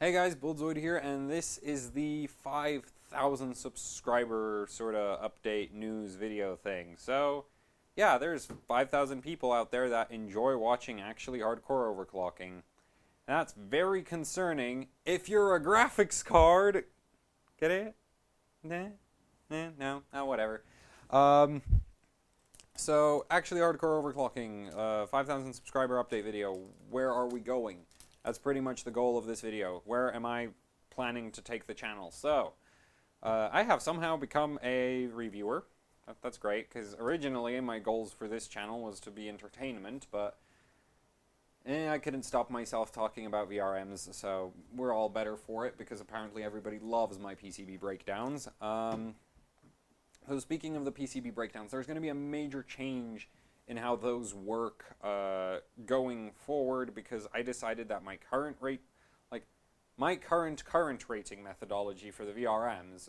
Hey guys, Buildzoid here, and this is the 5,000 subscriber sort of update news video thing. So, yeah, there's 5,000 people out there that enjoy watching actually hardcore overclocking. That's very concerning if you're a graphics card. Get it? Nah, nah, no, whatever. Um, so, actually hardcore overclocking, 5,000 subscriber update video. Where are we going? That's pretty much the goal of this video. Where am I planning to take the channel? So, I have somehow become a reviewer. That's great, because originally my goals for this channel was to be entertainment, but I couldn't stop myself talking about VRMs, so we're all better for it, because apparently everybody loves my PCB breakdowns. So speaking of the PCB breakdowns, there's going to be a major change in how those work going forward, because I decided that my current current rating methodology for the VRMs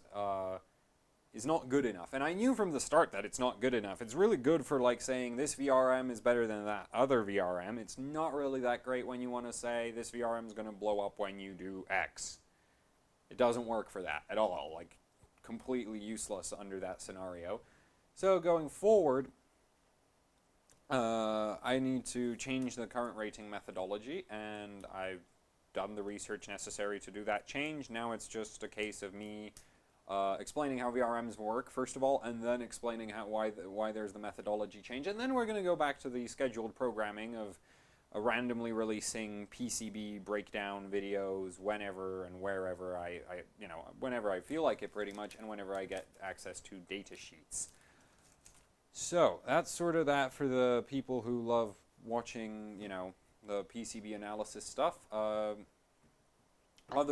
is not good enough. And I knew from the start that it's not good enough. It's really good for like saying this VRM is better than that other VRM. It's not really that great when you want to say this VRM is going to blow up when you do X. It doesn't work for that at all. Like, completely useless under that scenario. So going forward, I need to change the current rating methodology, and I've done the research necessary to do that change. Now it's just a case of me explaining how VRMs work, first of all, and then explaining why there's the methodology change. And then we're going to go back to the scheduled programming of randomly releasing PCB breakdown videos whenever and wherever whenever I feel like it, pretty much, and whenever I get access to data sheets. So that's sort of that for the people who love watching, the PCB analysis stuff. Other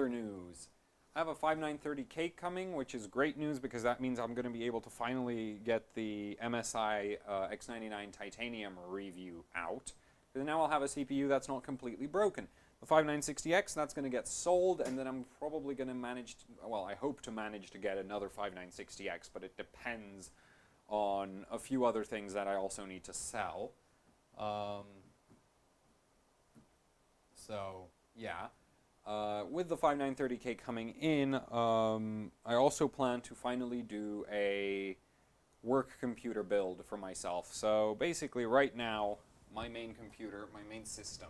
news. I have a 5930K coming, which is great news because that means I'm going to be able to finally get the MSI X99 Titanium review out. Because now I'll have a CPU that's not completely broken. The 5960X, that's going to get sold, and then I'm probably going to I hope to manage to get another 5960X, but it depends on a few other things that I also need to sell. With the 5930K coming in, I also plan to finally do a work computer build for myself. So basically right now, my main computer, my main system,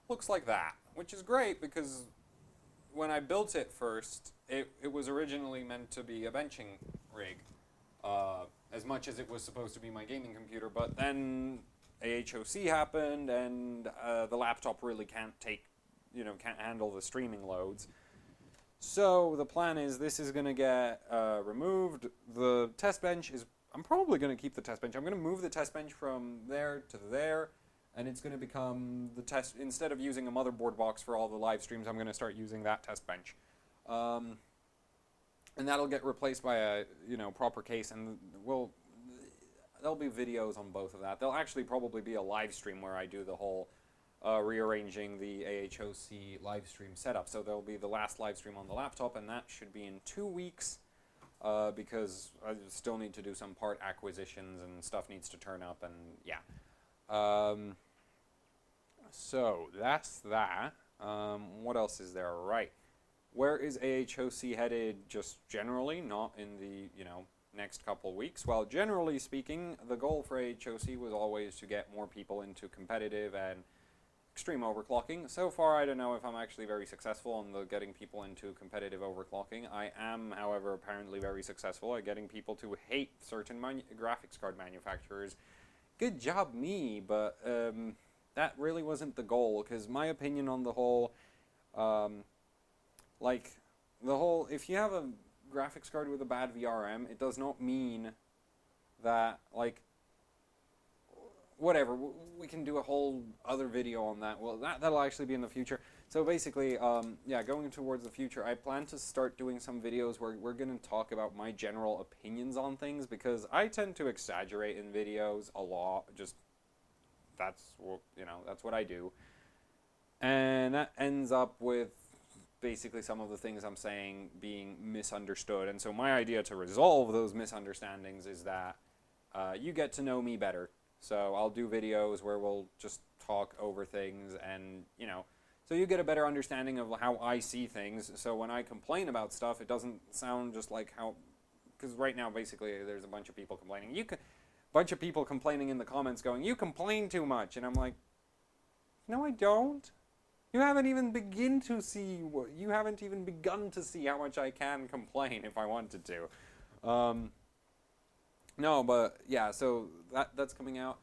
looks like that, which is great because when I built it first, it was originally meant to be a benching rig, as much as it was supposed to be my gaming computer, but then AHOC happened, and the laptop really can't handle the streaming loads. So the plan is this is going to get removed. The test bench I'm probably going to keep the test bench. I'm going to move the test bench from there to there, and it's going to become the test, instead of using a motherboard box for all the live streams, I'm going to start using that test bench. And that'll get replaced by a proper case, and there'll be videos on both of that. There'll actually probably be a live stream where I do the whole rearranging the AHOC live stream setup. So there'll be the last live stream on the laptop, and that should be in 2 weeks, because I still need to do some part acquisitions and stuff needs to turn up, and yeah. So that's that. What else is there? Right. Where is AHOC headed just generally, not in the, next couple weeks? Well, generally speaking, the goal for AHOC was always to get more people into competitive and extreme overclocking. So far, I don't know if I'm actually very successful in getting people into competitive overclocking. I am, however, apparently very successful at getting people to hate certain graphics card manufacturers. Good job me, but that really wasn't the goal, because my opinion on the whole, if you have a graphics card with a bad VRM, it does not mean that, whatever, we can do a whole other video on that. Well, that'll actually be in the future. So basically, going towards the future, I plan to start doing some videos where we're going to talk about my general opinions on things, because I tend to exaggerate in videos a lot. That's what I do. And that ends up with basically some of the things I'm saying being misunderstood. And so my idea to resolve those misunderstandings is that you get to know me better. So I'll do videos where we'll just talk over things and, So you get a better understanding of how I see things. So when I complain about stuff, it doesn't sound just like how, because right now basically there's a bunch of people complaining. Bunch of people complaining in the comments going, "You complain too much," and I'm like, no, I don't. You haven't even begun to see. You haven't even begun to see how much I can complain if I wanted to. No, but yeah. So that's coming out.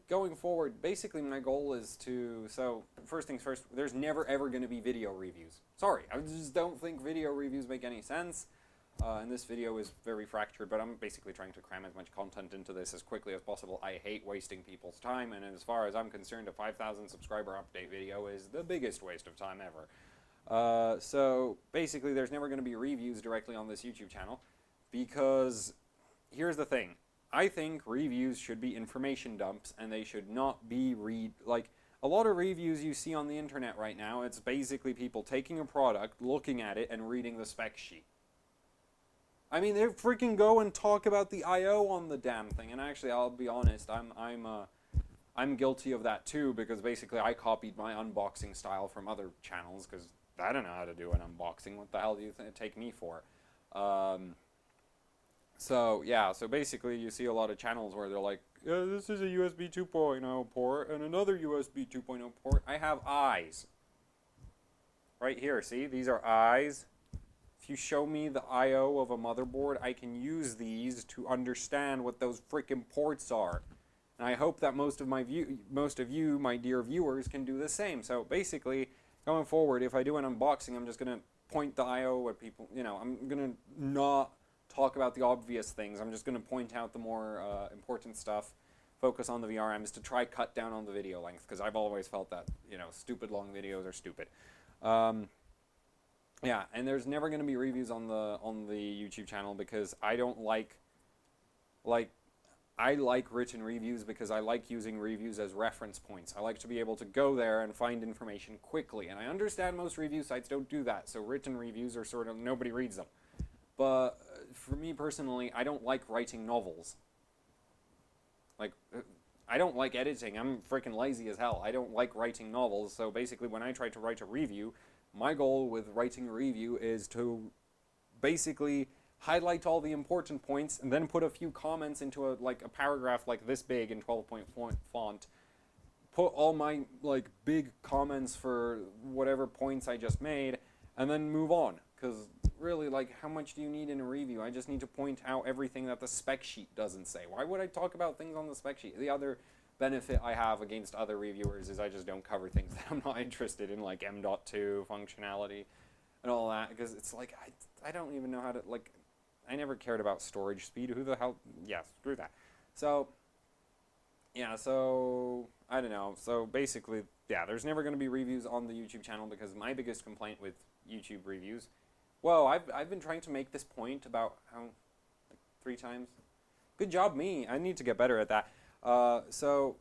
Going forward, basically my goal is to. So first things first. There's never ever going to be video reviews. Sorry, I just don't think video reviews make any sense. And this video is very fractured, but I'm basically trying to cram as much content into this as quickly as possible. I hate wasting people's time, and as far as I'm concerned, a 5,000 subscriber update video is the biggest waste of time ever. So basically, there's never going to be reviews directly on this YouTube channel, because here's the thing. I think reviews should be information dumps, and they should not be like a lot of reviews you see on the internet right now. It's basically people taking a product, looking at it, and reading the spec sheet. I mean, they freaking go and talk about the I/O on the damn thing. And actually, I'll be honest, I'm guilty of that too, because basically I copied my unboxing style from other channels, because I don't know how to do an unboxing. What the hell do you take me for? So yeah, so basically you see a lot of channels where they're like, yeah, this is a USB 2.0 port and another USB 2.0 port. I have eyes. Right here, see? These are eyes. If you show me the I/O of a motherboard, I can use these to understand what those freaking ports are. And I hope that most of you, my dear viewers, can do the same. So basically, going forward, if I do an unboxing, I'm just going to point the I/O at people. You know, I'm going to not talk about the obvious things. I'm just going to point out the more important stuff, focus on the VRMs to try cut down on the video length, because I've always felt that, you know, stupid long videos are stupid. Yeah, and there's never going to be reviews on the YouTube channel, because I don't like I like written reviews because I like using reviews as reference points. I like to be able to go there and find information quickly, and I understand most review sites don't do that, so written reviews are sort of, nobody reads them. But for me personally, I don't like writing novels. Like, I don't like editing. I'm freaking lazy as hell. I don't like writing novels, so basically when I try to write a review, my goal with writing a review is to basically highlight all the important points and then put a few comments into a paragraph like this big in 12-point font. Put all my big comments for whatever points I just made, and then move on. Because really, how much do you need in a review? I just need to point out everything that the spec sheet doesn't say. Why would I talk about things on the spec sheet? The other benefit I have against other reviewers is I just don't cover things that I'm not interested in, like M.2 functionality and all that, because it's like I don't even know how to, I never cared about storage speed. Who the hell? Yeah, screw that. So yeah, so I don't know. So basically, yeah, there's never going to be reviews on the YouTube channel, because my biggest complaint with YouTube reviews, whoa, I've been trying to make this point about how 3 times. Good job me. I need to get better at that. So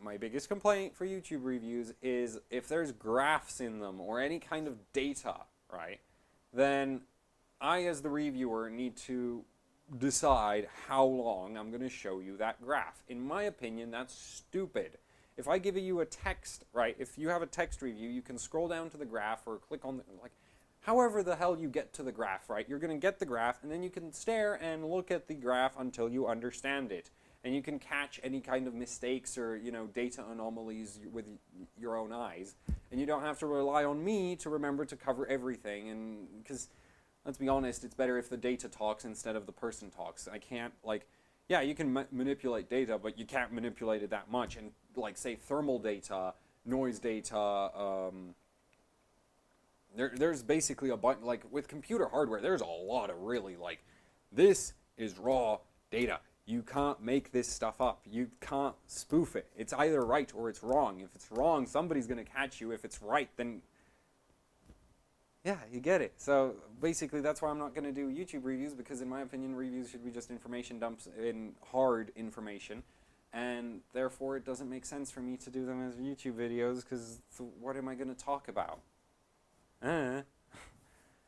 my biggest complaint for YouTube reviews is if there's graphs in them or any kind of data, right, then I, as the reviewer, need to decide how long I'm going to show you that graph. In my opinion, that's stupid. If I give you a text, right, if you have a text review, you can scroll down to the graph or click on the, however the hell you get to the graph, right? You're going to get the graph, and then you can stare and look at the graph until you understand it. And you can catch any kind of mistakes or, data anomalies with your own eyes. And you don't have to rely on me to remember to cover everything. And because, let's be honest, it's better if the data talks instead of the person talks. I can't, yeah, you can manipulate data, but you can't manipulate it that much. And, say, thermal data, noise data, there's basically a bunch, with computer hardware, there's a lot of really, this is raw data. You can't make this stuff up. You can't spoof it. It's either right or it's wrong. If it's wrong, somebody's going to catch you. If it's right, then yeah, you get it. So basically, that's why I'm not going to do YouTube reviews, because in my opinion, reviews should be just information dumps in hard information. And therefore, it doesn't make sense for me to do them as YouTube videos, because what am I going to talk about?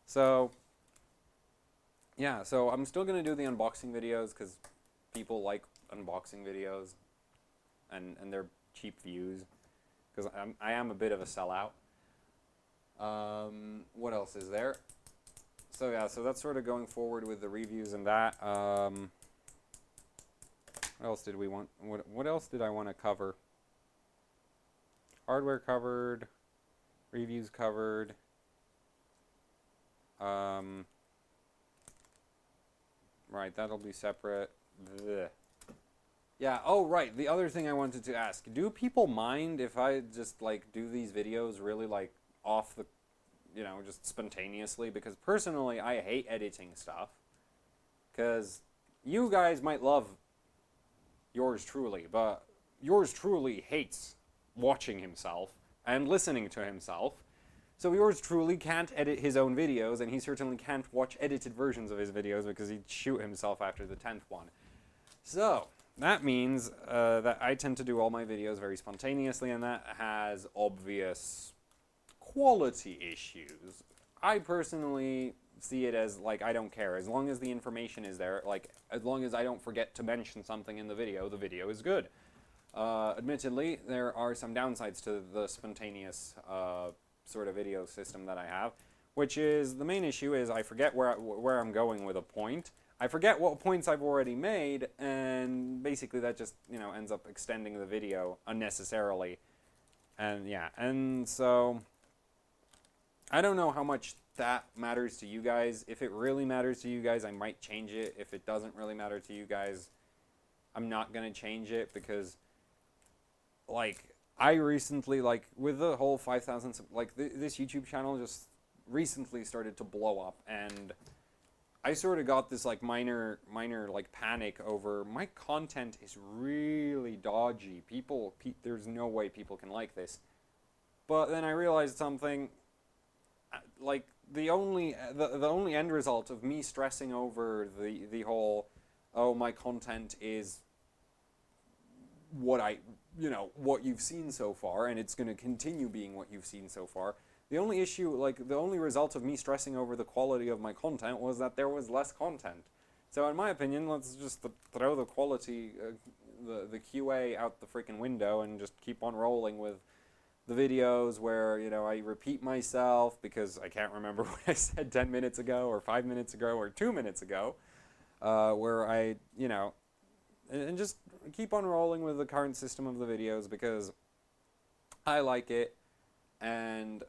So yeah, so I'm still going to do the unboxing videos, because people like unboxing videos, and they're cheap views, because I am a bit of a sellout. What else is there? So yeah, so that's sort of going forward with the reviews and that. What else did we want? What else did I want to cover? Hardware covered, reviews covered. Right, that'll be separate. Blech. Yeah, oh right, the other thing I wanted to ask, do people mind if I just like do these videos really like off the, just spontaneously? Because personally, I hate editing stuff. Because you guys might love yours truly, but yours truly hates watching himself and listening to himself. So yours truly can't edit his own videos, and he certainly can't watch edited versions of his videos because he'd shoot himself after the 10th one. So that means that I tend to do all my videos very spontaneously, and that has obvious quality issues. I personally see it as, like, I don't care. As long as the information is there, like, as long as I don't forget to mention something in the video is good. Admittedly, there are some downsides to the spontaneous sort of video system that I have, which is, the main issue is I forget where I'm going with a point. I forget what points I've already made, and basically that just, ends up extending the video unnecessarily. And yeah, and so I don't know how much that matters to you guys. If it really matters to you guys, I might change it. If it doesn't really matter to you guys, I'm not going to change it, because like I recently, like, with the whole 5,000, like, this YouTube channel just recently started to blow up, and I sort of got this, like, minor, like, panic over my content is really dodgy. There's no way people can like this. But then I realized something, like, the only end result of me stressing over the whole, oh, my content is what what you've seen so far, and it's going to continue being what you've seen so far. The only issue, like, the only result of me stressing over the quality of my content was that there was less content. So in my opinion, let's just throw the quality, the QA out the freaking window, and just keep on rolling with the videos where, I repeat myself because I can't remember what I said 10 minutes ago, or 5 minutes ago, or 2 minutes ago, where I, and just keep on rolling with the current system of the videos because I like it, and,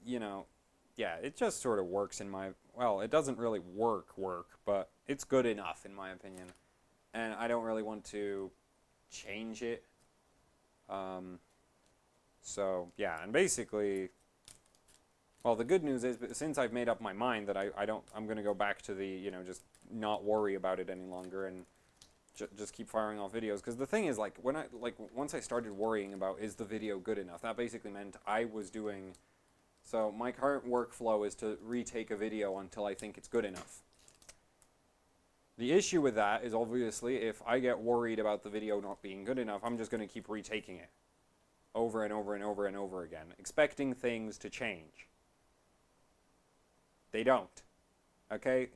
yeah, it just sort of works in my, well, it doesn't really work, but it's good enough in my opinion, and I don't really want to change it. So, yeah, and basically, well, the good news is, since I've made up my mind that I'm going to go back to the, just not worry about it any longer, and just keep firing off videos. Because the thing is, like, once I started worrying about, is the video good enough, that basically meant I was doing, so my current workflow is to retake a video until I think it's good enough. The issue with that is, obviously, if I get worried about the video not being good enough, I'm just going to keep retaking it over and over and over and over again, expecting things to change. They don't. Okay?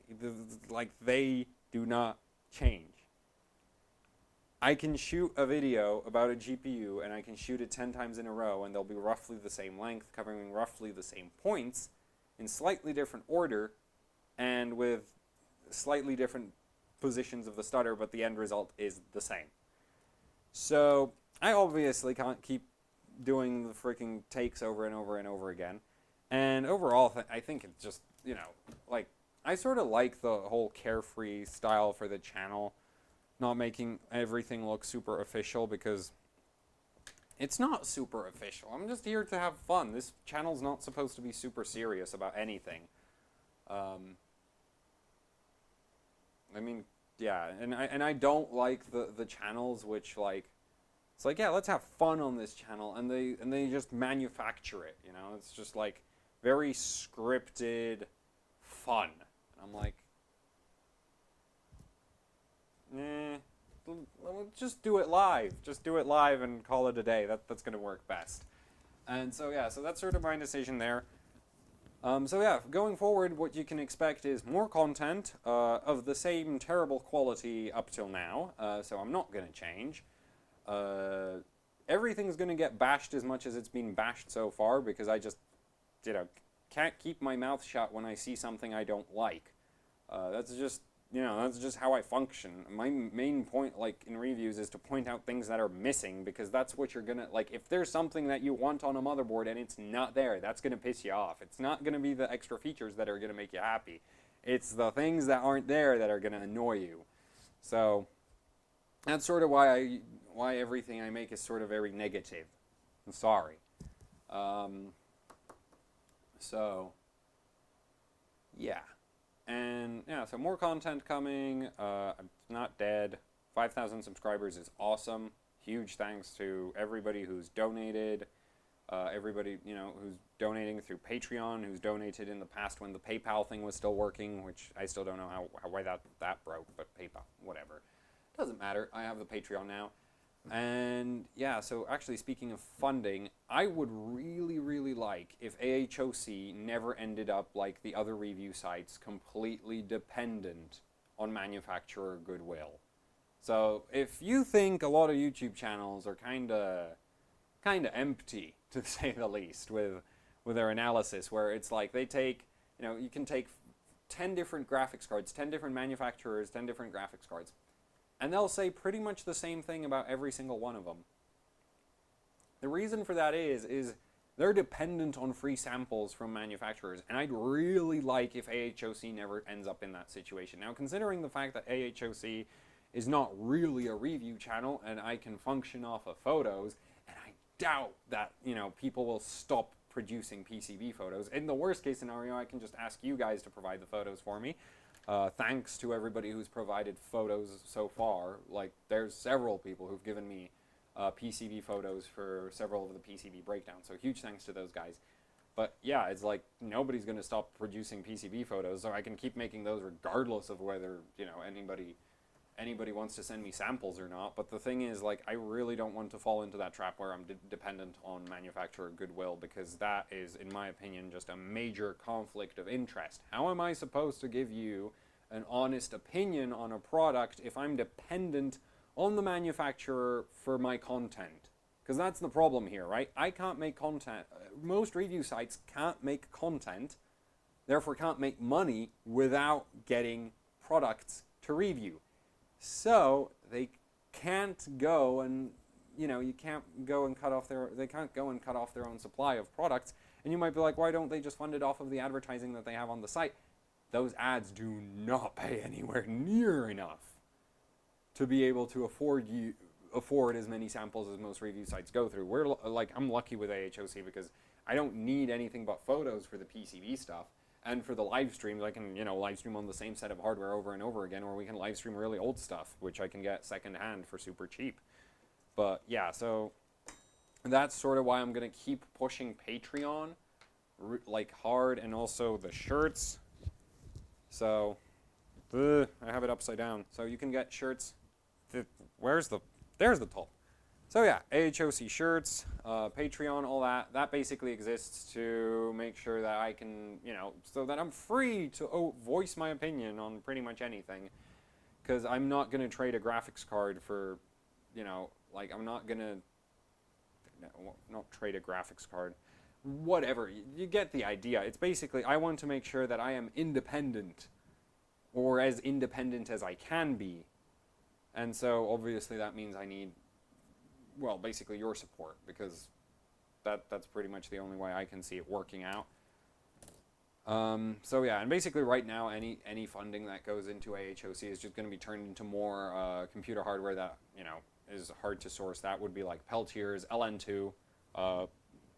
Like, they do not change. I can shoot a video about a GPU, and I can shoot it 10 times in a row, and they'll be roughly the same length, covering roughly the same points, in slightly different order, and with slightly different positions of the stutter, but the end result is the same. So I obviously can't keep doing the freaking takes over and over and over again. And overall, I think it's just, like, I sort of like the whole carefree style for the channel, not making everything look super official, because it's not super official. I'm just here to have fun. This channel's not supposed to be super serious about anything. I mean, yeah, and I don't like the channels which, like, it's like, yeah, let's have fun on this channel, and they just manufacture it, It's just like very scripted fun. And I'm like, just do it live. Just do it live and call it a day. That's going to work best. And so, yeah, so that's sort of my decision there. So, yeah, going forward, what you can expect is more content of the same terrible quality up till now. So I'm not going to change. Everything's going to get bashed as much as it's been bashed so far, because I just, can't keep my mouth shut when I see something I don't like. That's just, that's just how I function. My main point, like, in reviews is to point out things that are missing, because that's what you're gonna, like, if there's something that you want on a motherboard and it's not there, that's gonna piss you off. It's not gonna be the extra features that are gonna make you happy. It's the things that aren't there that are gonna annoy you. So, that's sort of why everything I make is sort of very negative. I'm sorry. So, yeah. And, yeah, so more content coming. I'm not dead. 5,000 subscribers is awesome. Huge thanks to everybody who's donated. Everybody, who's donating through Patreon, who's donated in the past when the PayPal thing was still working, which I still don't know why that broke, but PayPal, whatever. Doesn't matter. I have the Patreon now. And yeah, so actually speaking of funding, I would really, really like if AHOC never ended up like the other review sites, completely dependent on manufacturer goodwill. So if you think a lot of YouTube channels are kind of empty, to say the least, with their analysis, where it's like they take, you can take 10 different graphics cards, 10 different manufacturers, 10 different graphics cards, and they'll say pretty much the same thing about every single one of them. The reason for that is they're dependent on free samples from manufacturers, and I'd really like if AHOC never ends up in that situation. Now, considering the fact that AHOC is not really a review channel, and I can function off of photos, and I doubt that, people will stop producing PCB photos. In the worst case scenario, I can just ask you guys to provide the photos for me. Thanks to everybody who's provided photos so far. Like, there's several people who've given me PCB photos for several of the PCB breakdowns, so huge thanks to those guys. But yeah, it's like nobody's going to stop producing PCB photos, so I can keep making those regardless of whether, anybody wants to send me samples or not. But the thing is, like, I really don't want to fall into that trap where I'm dependent on manufacturer goodwill, because that is, in my opinion, just a major conflict of interest. How am I supposed to give you an honest opinion on a product if I'm dependent on the manufacturer for my content? Because that's the problem here, right? I can't make content. Most review sites can't make content, therefore can't make money without getting products to review. So they can't go and, you can't go and they can't go and cut off their own supply of products. And you might be like, why don't they just fund it off of the advertising that they have on the site? Those ads do not pay anywhere near enough to be able to afford as many samples as most review sites go through. I'm lucky with AHOC because I don't need anything but photos for the PCB stuff. And for the live streams, I can, live stream on the same set of hardware over and over again, or we can live stream really old stuff, which I can get secondhand for super cheap. But yeah, so that's sort of why I'm going to keep pushing Patreon hard, and also the shirts. So, I have it upside down. So you can get shirts. There's the top. So yeah, AHOC shirts, Patreon, all that. That basically exists to make sure that I can, so that I'm free to voice my opinion on pretty much anything. Because I'm not going to trade a graphics card for, I'm not going to, not trade a graphics card. Whatever, you get the idea. It's basically, I want to make sure that I am independent, or as independent as I can be. And so obviously that means I need, well, basically your support, because that's pretty much the only way I can see it working out. So yeah, and basically right now any funding that goes into AHOC is just going to be turned into more computer hardware that, is hard to source. That would be like Peltier's LN2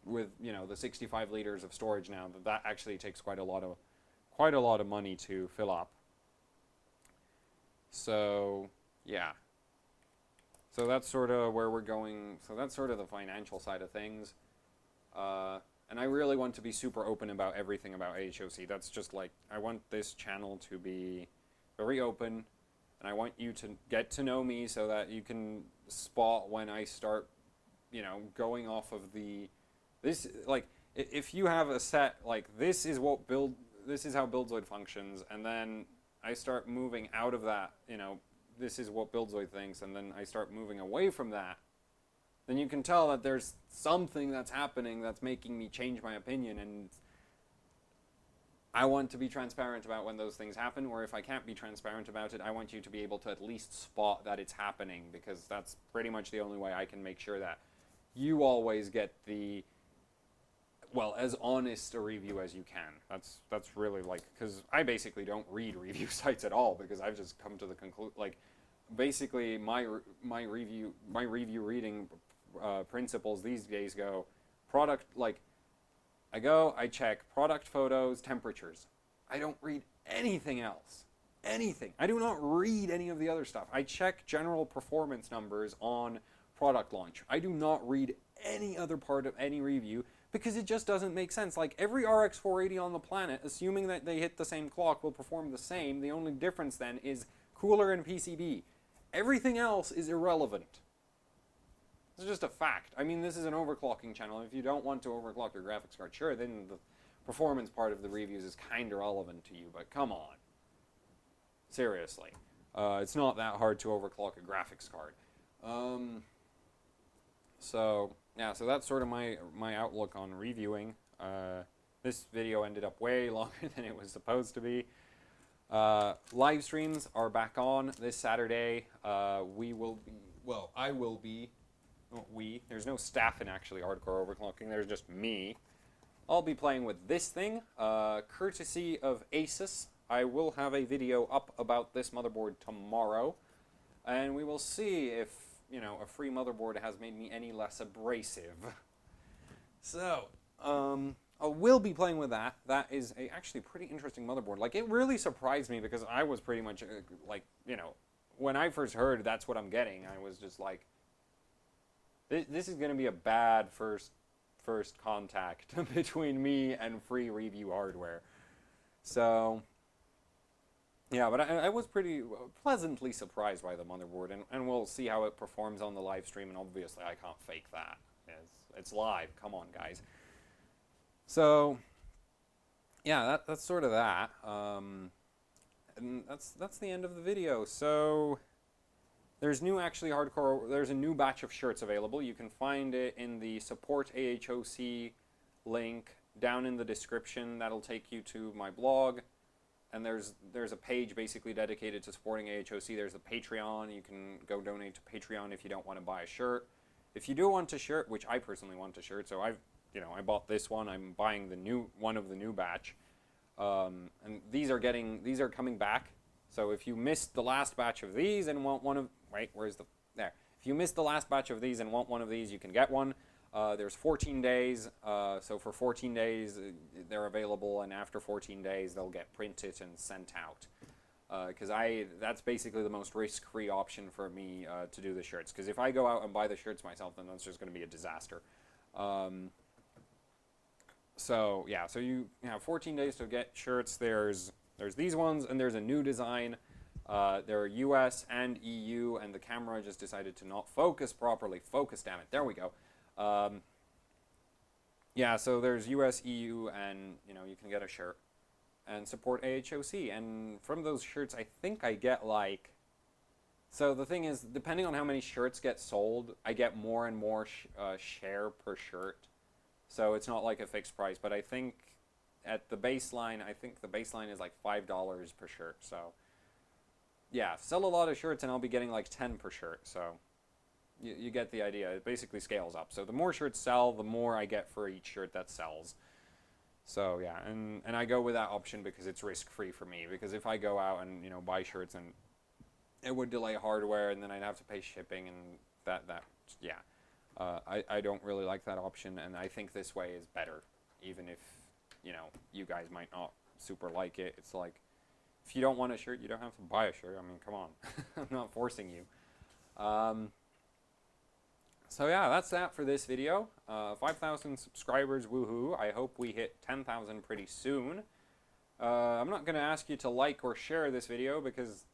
with, the 65 liters of storage now. That actually takes quite a lot of money to fill up. So yeah. So that's sort of where we're going. So that's sort of the financial side of things. And I really want to be super open about everything about AHOC. That's just like, I want this channel to be very open, and I want you to get to know me so that you can spot when I start, going off of if you have a set, this is how Buildzoid functions, and then I start moving out of that, this is what Buildzoid thinks, and then I start moving away from that, then you can tell that there's something that's happening that's making me change my opinion, and I want to be transparent about when those things happen, or if I can't be transparent about it, I want you to be able to at least spot that it's happening, because that's pretty much the only way I can make sure that you always get the, well, as honest a review as you can. That's really, like, because I basically don't read review sites at all, because I've just come to the conclusion, like, basically my review reading principles these days go product, like, I check product photos, temperatures. I don't read anything else. Anything. I do not read any of the other stuff. I check general performance numbers on product launch. I do not read any other part of any review, because it just doesn't make sense. Like, every RX 480 on the planet, assuming that they hit the same clock, will perform the same. The only difference then is cooler and PCB. Everything else is irrelevant. It's just a fact. I mean, this is an overclocking channel. If you don't want to overclock your graphics card, sure, then the performance part of the reviews is kind of relevant to you, but come on. Seriously. It's not that hard to overclock a graphics card. So that's sort of my outlook on reviewing. This video ended up way longer than it was supposed to be. Live streams are back on this Saturday. I will be, there's no staff in actually Hardcore Overclocking, there's just me. I'll be playing with this thing, courtesy of Asus. I will have a video up about this motherboard tomorrow, and we will see if, you know, a free motherboard has made me any less abrasive. So, I will be playing with that. That is a actually pretty interesting motherboard. Like, it really surprised me, because I was pretty much, like, you know, when I first heard that's what I'm getting, I was just like, this is going to be a bad first contact between me and free review hardware. So, yeah, but I was pretty pleasantly surprised by the motherboard, and we'll see how it performs on the live stream, and obviously I can't fake that. It's live. Come on, guys. So, yeah, that's sort of that. And that's the end of the video. So, there's a new batch of shirts available. You can find it in the support AHOC link down in the description. That'll take you to my blog. And there's a page basically dedicated to supporting AHOC. There's the Patreon. You can go donate to Patreon if you don't want to buy a shirt. If you do want a shirt, which I personally want a shirt, so I bought this one. I'm buying the new one of the new batch. And these are coming back. So if you missed the last batch of these and want one of, there. If you missed the last batch of these and want one of these, you can get one. There's 14 days, so for 14 days they're available, and after 14 days they'll get printed and sent out. Because that's basically the most risk-free option for me to do the shirts. Because if I go out and buy the shirts myself, then that's just going to be a disaster. So yeah, so you have 14 days to get shirts. There's these ones, and there's a new design. There are US and EU, and the camera just decided to not focus properly. Focus, damn it. There we go. Yeah, so there's US, EU, and, you know, you can get a shirt and support AHOC. And from those shirts, I think I get, like... So the thing is, depending on how many shirts get sold, I get more and more share per shirt. So it's not like a fixed price, but I think at the baseline, is like $5 per shirt. So yeah, sell a lot of shirts and I'll be getting like 10 per shirt. So you get the idea. It basically scales up. So the more shirts sell, the more I get for each shirt that sells. So yeah, and I go with that option because it's risk-free for me. Because if I go out and, you know, buy shirts, and it would delay hardware, and then I'd have to pay shipping, and yeah. I don't really like that option, and I think this way is better, even if, you know, you guys might not super like it. It's like, if you don't want a shirt, you don't have to buy a shirt. I mean, come on. I'm not forcing you. So yeah, that's that for this video. 5,000 subscribers, woohoo. I hope we hit 10,000 pretty soon. I'm not going to ask you to like or share this video, because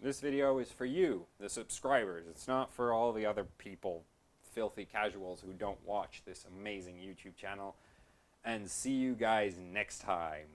this video is for you, the subscribers. It's not for all the other people, filthy casuals who don't watch this amazing YouTube channel. And see you guys next time.